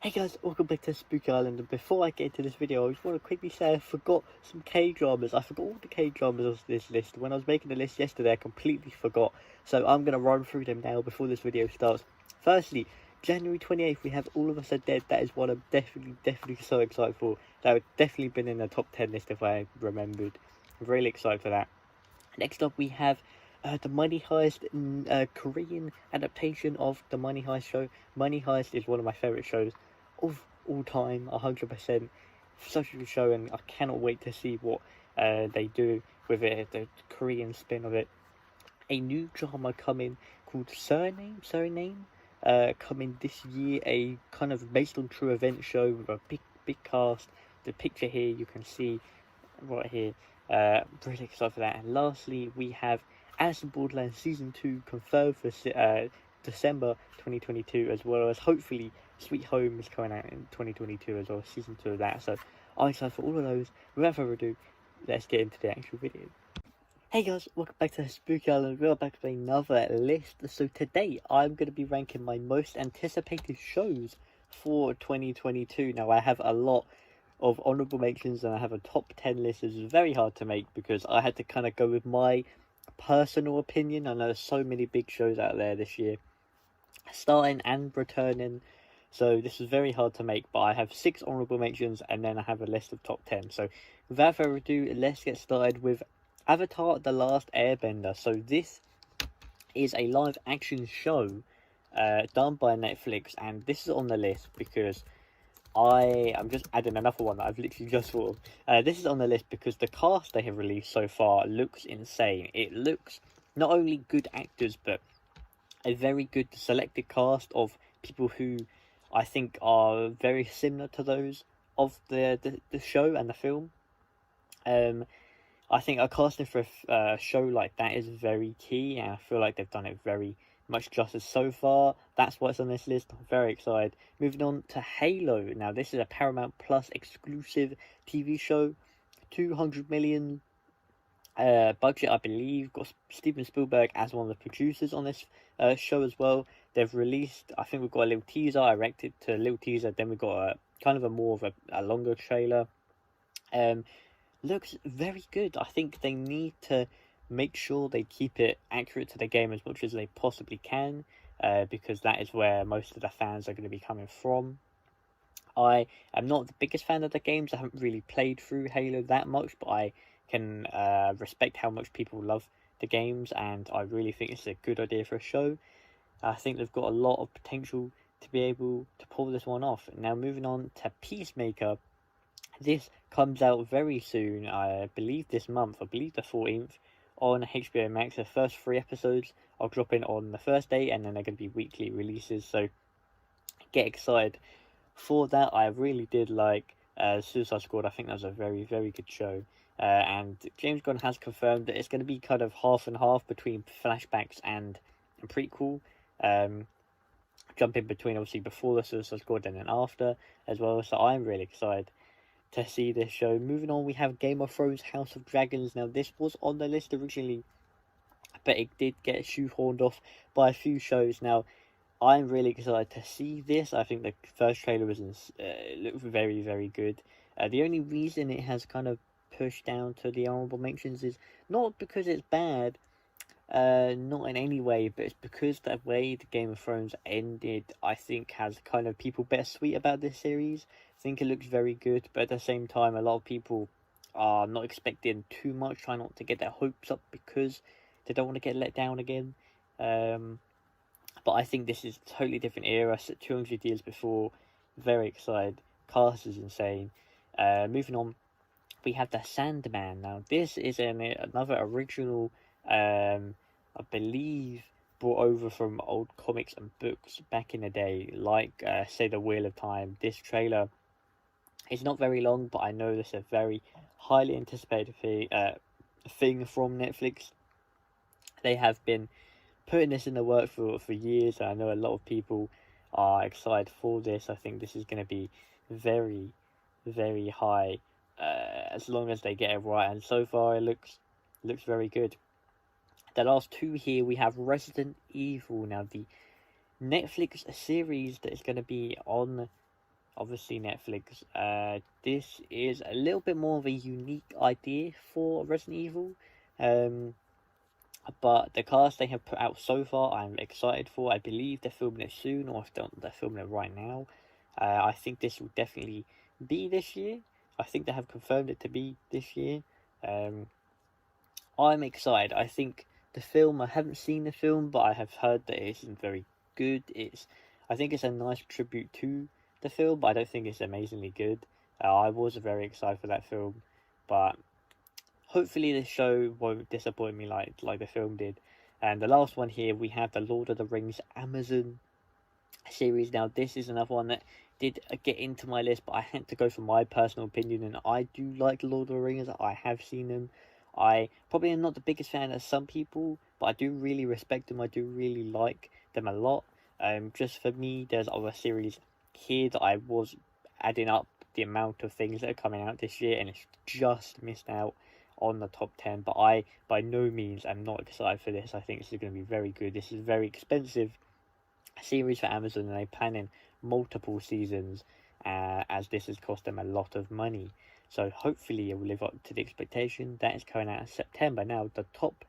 Hey guys, welcome back to Spooky Island, and before I get into this video, I just want to quickly say I forgot some K-dramas. I forgot all the K-dramas on this list. When I was making the list yesterday, I completely forgot. So I'm going to run through them now before this video starts. Firstly, January 28th, we have All of Us Are Dead. That is one I'm definitely so excited for. That would definitely been in the top 10 list if I remembered. I'm really excited for that. Next up, we have the Money Heist, Korean adaptation of the Money Heist show. Money Heist is one of my favourite shows of all time, 100%. Such a good show, and I cannot wait to see what they do with it, the Korean spin of it. A new drama coming called Surname, coming this year. A kind of based on true event show with a big cast. The picture here you can see right here. Really excited for that. And lastly, we have Alice in Borderland Season 2 confirmed for December 2022, as well as hopefully Sweet Home is coming out in 2022 as well, Season 2 of that. So I'm excited for all of those. Without further ado, let's get into the actual video. Hey guys, welcome back to Spooky Island. We're back with another list. So today I'm going to be ranking my most anticipated shows for 2022. Now I have a lot of honourable mentions and I have a top 10 list. It's very hard to make because I had to kind of go with my personal opinion. I know there's so many big shows out there this year, starting and returning, so this is very hard to make, but I have 6 honourable mentions and then I have a list of top 10. So without further ado, let's get started with Avatar: The Last Airbender. So this is a live action show done by Netflix, and this is on the list because I'm just adding another one that I've literally just thought of. This is on the list because the cast they have released so far looks insane. It looks not only good actors, but a very good selected cast of people who I think are very similar to those of the show and the film. I think a casting for a show like that is very key, and I feel like they've done it very much justice so far. That's what's on this list. I'm very excited. Moving on to Halo. Now, this is a Paramount Plus exclusive TV show. 200 million budget, I believe. Got Steven Spielberg as one of the producers on this show as well. They've released, I think we've got a little teaser. I reacted to a little teaser. Then we've got a kind of a more of a longer trailer. Looks very good. I think they need to make sure they keep it accurate to the game as much as they possibly can, because that is where most of the fans are going to be coming from. I am not the biggest fan of the games. I haven't really played through Halo that much, but I can respect how much people love the games, and I really think it's a good idea for a show. I think they've got a lot of potential to be able to pull this one off. Now, moving on to Peacemaker. This comes out very soon, I believe this month, I believe the 14th, on HBO Max. The first 3 episodes are dropping on the first day, and then they're going to be weekly releases, so get excited for that. I really did like Suicide Squad. I think that was a very good show, and James Gunn has confirmed that it's going to be kind of half and half between flashbacks and prequel, jumping between obviously before the Suicide Squad and then after as well, so I'm really excited to see this show. Moving on, we have Game of Thrones House of Dragons. Now, this was on the list originally, but it did get shoehorned off by a few shows. Now, I'm really excited to see this. I think the first trailer was looked very good. The only reason it has kind of pushed down to the honorable mentions is not because it's bad, not in any way, but it's because the way the Game of Thrones ended, I think, has kind of people bittersweet about this series. I think it looks very good, but at the same time, a lot of people are not expecting too much, try not to get their hopes up because they don't want to get let down again. But I think this is a totally different era, 200 years before. Very excited. Cast is insane. Moving on, we have the Sandman. Now, this is another original, I believe, brought over from old comics and books back in the day, like, say, The Wheel of Time. This trailer is not very long, but I know this is a very highly anticipated thing from Netflix. They have been putting this in the work for years, and I know a lot of people are excited for this. I think this is going to be very high, as long as they get it right, and so far it looks very good. The last 2 here, we have Resident Evil. Now, the Netflix series that is going to be on obviously Netflix. This is a little bit more of a unique idea for Resident Evil. Um, but the cast they have put out so far, I'm excited for. I believe they're filming it soon, or if they're filming it right now. I think this will definitely be this year. I think they have confirmed it to be this year. Um, I'm excited. I think the film, I haven't seen the film, but I have heard that it isn't very good. I think it's a nice tribute to the film, but I don't think it's amazingly good. I was very excited for that film, but hopefully this show won't disappoint me like the film did. And the last one here, we have the Lord of the Rings Amazon series. Now this is another one that did get into my list, but I had to go for my personal opinion, and I do like the Lord of the Rings. I have seen them. I probably am not the biggest fan of some people, but I do really respect them. I do really like them a lot. Just for me, there's other series here that I was adding up the amount of things that are coming out this year, and it's just missed out on the top 10. But I by no means am not excited for this. I think this is going to be very good. This is very expensive series for Amazon, and they're planning multiple seasons, as this has cost them a lot of money. So hopefully it will live up to the expectation. That is coming out in September. Now the top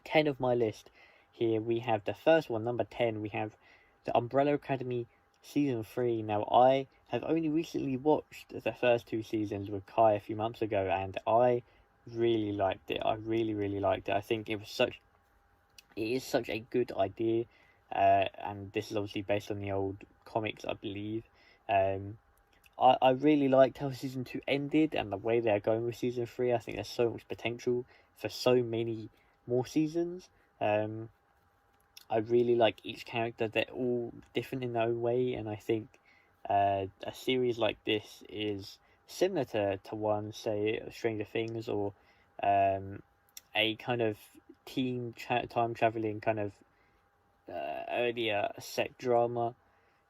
10 of my list here, we have the first one, number 10, we have the Umbrella Academy season 3. Now I have only recently watched the first 2 seasons with Kai a few months ago, and I really liked it. I really liked it. I think it is such a good idea. And this is obviously based on the old comics, I believe. I really liked how season 2 ended and the way they're going with season 3. I think there's so much potential for so many more seasons. I really like each character. They're all different in their own way, and I think a series like this is similar to one, say, Stranger Things, or a kind of time traveling kind of earlier set drama.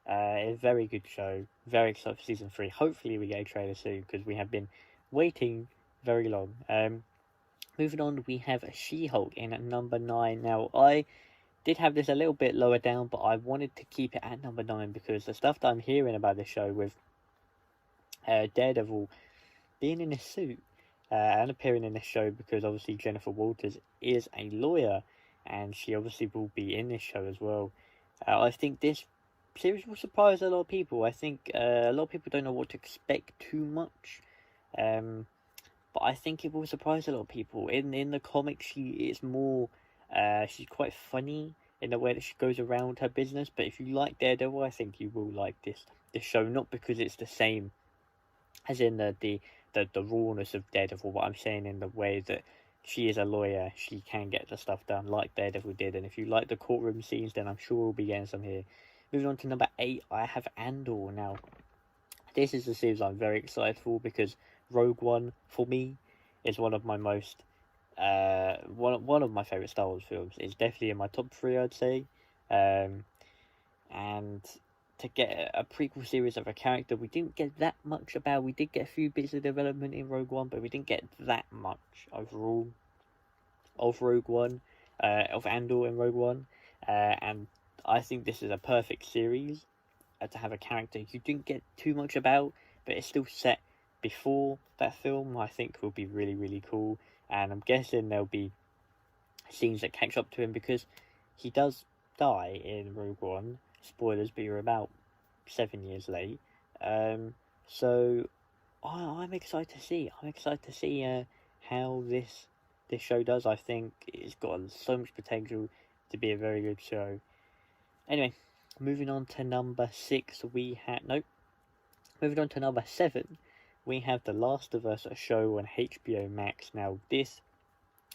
A very good show. Very excited for season 3. Hopefully we get a trailer soon, because we have been waiting very long. Moving on, we have She-Hulk in at number 9. Now I did have this a little bit lower down, but I wanted to keep it at number 9 because the stuff that I'm hearing about this show, with Daredevil being in a suit and appearing in this show, because obviously Jennifer Walters is a lawyer, and she obviously will be in this show as well. I think this series will surprise a lot of people. I think a lot of people don't know what to expect too much, but I think it will surprise a lot of people. In the comics, she is more, she's quite funny in the way that she goes around her business. But if you like Daredevil, I think you will like this show, not because it's the same as in the rawness of Daredevil, but I'm saying in the way that she is a lawyer, she can get the stuff done like Daredevil did. And if you like the courtroom scenes, then I'm sure we'll be getting some here. Moving on to number 8, I have Andor. Now, this is a series I'm very excited for, because Rogue One, for me, is one of my most one of my favourite Star Wars films. It's definitely in my top 3, I'd say. And to get a prequel series of a character we didn't get that much about. We did get a few bits of development in Rogue One, but we didn't get that much overall of Rogue One, of Andor in Rogue One. And I think this is a perfect series to have a character you didn't get too much about, but it's still set before that film. I think will be really cool, and I'm guessing there'll be scenes that catch up to him, because he does die in Rogue One. Spoilers, but you're about 7 years late. So I'm excited to see. I'm excited to see how this show does. I think it's got so much potential to be a very good show. Anyway, moving on to number 6, we have moving on to number 7, we have The Last of Us, a show on HBO Max. Now this,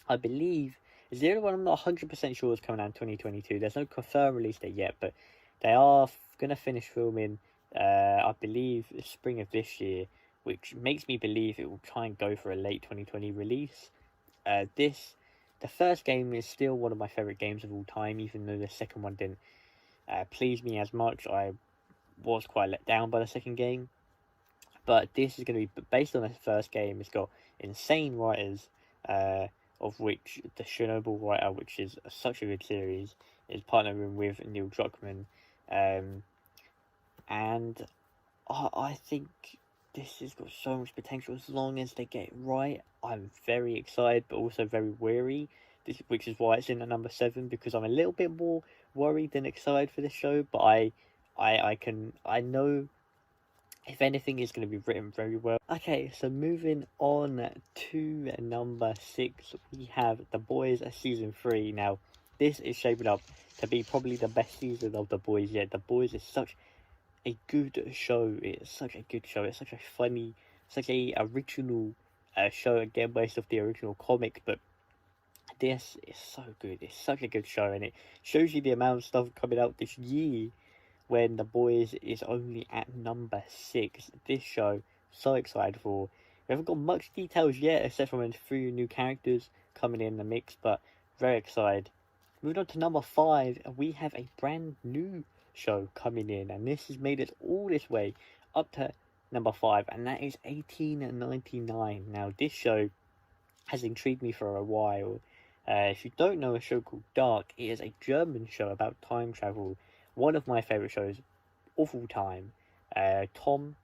I believe, is the only one I'm not 100% sure is coming out in 2022. There's no confirmed release date yet, but they are going to finish filming, I believe, spring of this year, which makes me believe it will try and go for a late 2020 release. The first game is still one of my favourite games of all time, even though the second one didn't please me as much. I was quite let down by the second game. But this is going to be based on the first game. It's got insane writers, of which the Chernobyl writer, which is such a good series, is partnering with Neil Druckmann. And I think this has got so much potential as long as they get it right. I'm very excited, but also very wary. Which is why it's in at number 7, because I'm a little bit more worried than excited for this show. But I know if anything is going to be written very well. Okay, so moving on to number 6, we have The Boys season 3. Now, this is shaping up to be probably the best season of The Boys yet. The Boys is such a good show. It's such a good show. It's such a funny, such a original show, again based off the original comic. But this is so good. It's such a good show, and it shows you the amount of stuff coming out this year when The Boys is only at number 6. This show, so excited for. We haven't got much details yet, except for a few new characters coming in the mix, but very excited. Moving on to number 5, we have a brand new show coming in, and this has made it all this way up to number 5, and that is 1899. Now, this show has intrigued me for a while. If you don't know a show called Dark, it is a German show about time travel. One of my favourite shows of all time. Tom,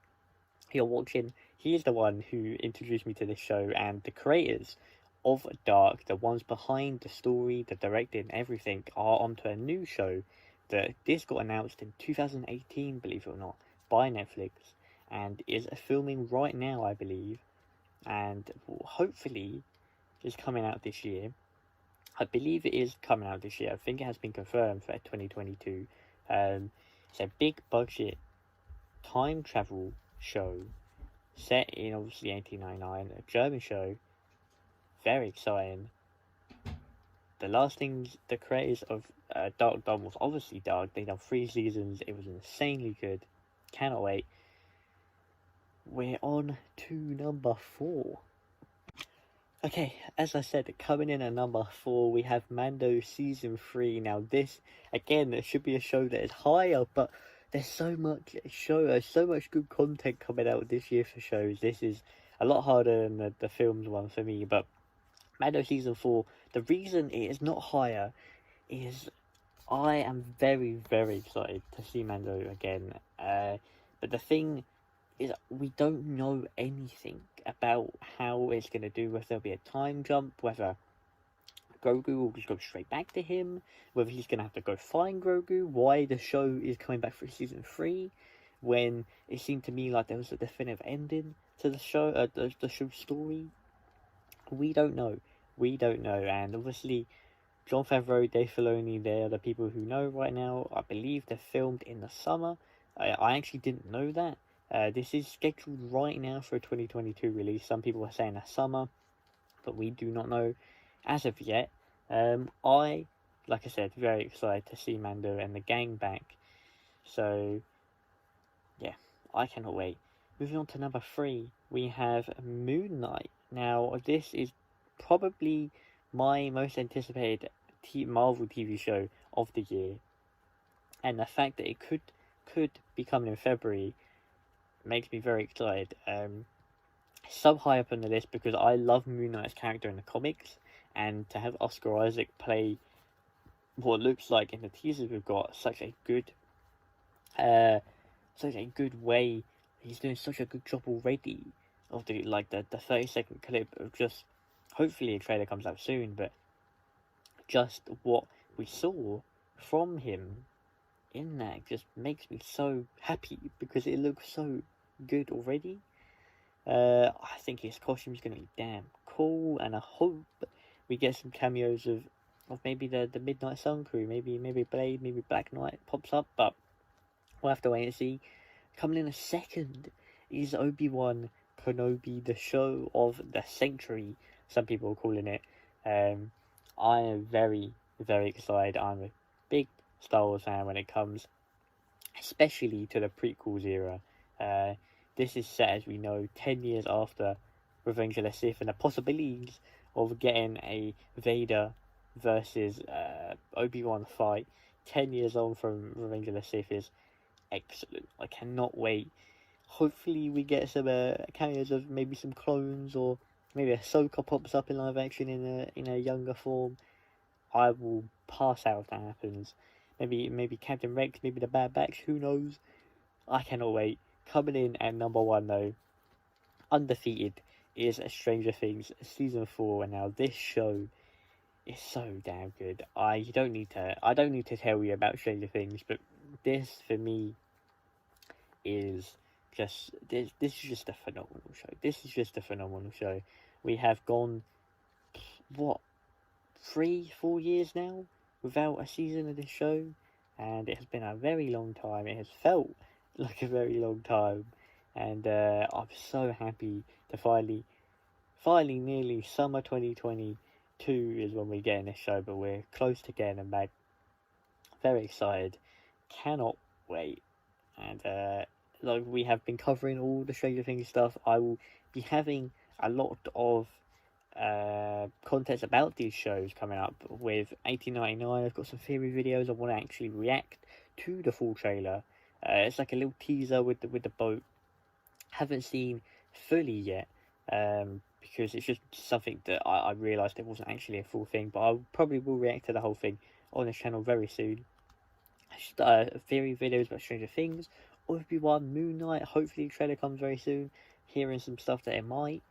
you're watching, he is the one who introduced me to this show, and the creators of Dark, the ones behind the story, the directing, everything, are onto a new show that this got announced in 2018, believe it or not, by Netflix, and is filming right now, I believe, and hopefully is coming out this year. I believe it is coming out this year. I think it has been confirmed for 2022. It's a big budget time travel show set in obviously 1899, a German show. Very exciting. The last things the creators of Dark done was obviously Dark. They done 3 seasons. It was insanely good. Cannot wait. We're on to number 4. Okay, as I said, coming in at number 4, we have Mando Season 3. Now this, again, it should be a show that is higher, but there's so much so much good content coming out this year for shows. This is a lot harder than the films one for me, but Mando Season 4, the reason it is not higher is I am very, very excited to see Mando again. But the thing is, we don't know anything about how it's going to do, whether there'll be a time jump, whether Grogu will just go straight back to him, whether he's going to have to go find Grogu, why the show is coming back for season 3, when it seemed to me like there was a definitive ending to the show, the show's story. We don't know. And obviously, Jon Favreau, Dave Filoni, they are the people who know right now. I believe they're filmed in the summer. I actually didn't know that. This is scheduled right now for a 2022 release. Some people are saying a summer, but we do not know as of yet. Like I said, very excited to see Mando and the gang back. So, yeah, I cannot wait. Moving on to number 3, we have Moon Knight. Now, this is probably my most anticipated Marvel TV show of the year. And the fact that it could be coming in February makes me very excited. So high up on the list because I love Moon Knight's character in the comics, and to have Oscar Isaac play what looks like in the teasers we've got such a good way. He's doing such a good job already of the 30-second clip of just, hopefully a trailer comes out soon, but just what we saw from him in that just makes me so happy because it looks so good already. I think his costume is going to be damn cool, and I hope we get some cameos of maybe the Midnight Sun crew, maybe Blade, maybe Black Knight pops up, but we'll have to wait and see. Coming in a second is Obi-Wan Kenobi, the show of the century, some people are calling it. I am very, very excited. I'm a big Star Wars fan when it comes, especially to the prequels era. This is set, as we know, 10 years after Revenge of the Sith, and the possibilities of getting a Vader versus Obi-Wan fight 10 years on from Revenge of the Sith is excellent. I cannot wait. Hopefully we get some cameos of maybe some clones, or maybe Ahsoka pops up in live action in a younger form. I will pass out if that happens. Maybe Captain Rex, maybe the Bad Batch, who knows? I cannot wait. Coming in at number 1 though, undefeated, is Stranger Things season 4, and now this show is so damn good. I don't need to tell you about Stranger Things, but this for me is this is just a phenomenal show. This is just a phenomenal show. We have gone, what, 3-4 years now without a season of this show, and it has been a very long time. It has felt like a very long time, and I'm so happy to finally nearly summer 2022 is when we get in this show, but we're close to getting them back. Very excited, cannot wait. And like, we have been covering all the Stranger Things stuff. I will be having a lot of content about these shows coming up. With 1899, I've got some theory videos. I want to actually react to the full trailer. It's like a little teaser with the boat. Haven't seen fully yet, because it's just something that I realised it wasn't actually a full thing, but I probably will react to the whole thing on this channel very soon. Theory videos about Stranger Things, Obi-Wan, Moon Knight. Hopefully the trailer comes very soon. Hearing some stuff that it might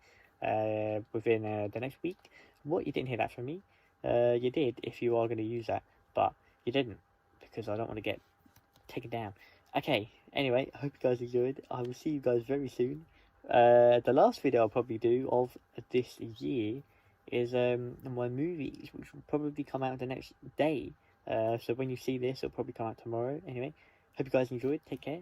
within the next week. What, you didn't hear that from me? You did, if you are going to use that, but you didn't, because I don't want to get taken down. Okay, anyway, I hope you guys enjoyed. I will see you guys very soon. The last video I'll probably do of this year is my movies, which will probably come out the next day. So when you see this, it'll probably come out tomorrow. Anyway, hope you guys enjoyed. Take care.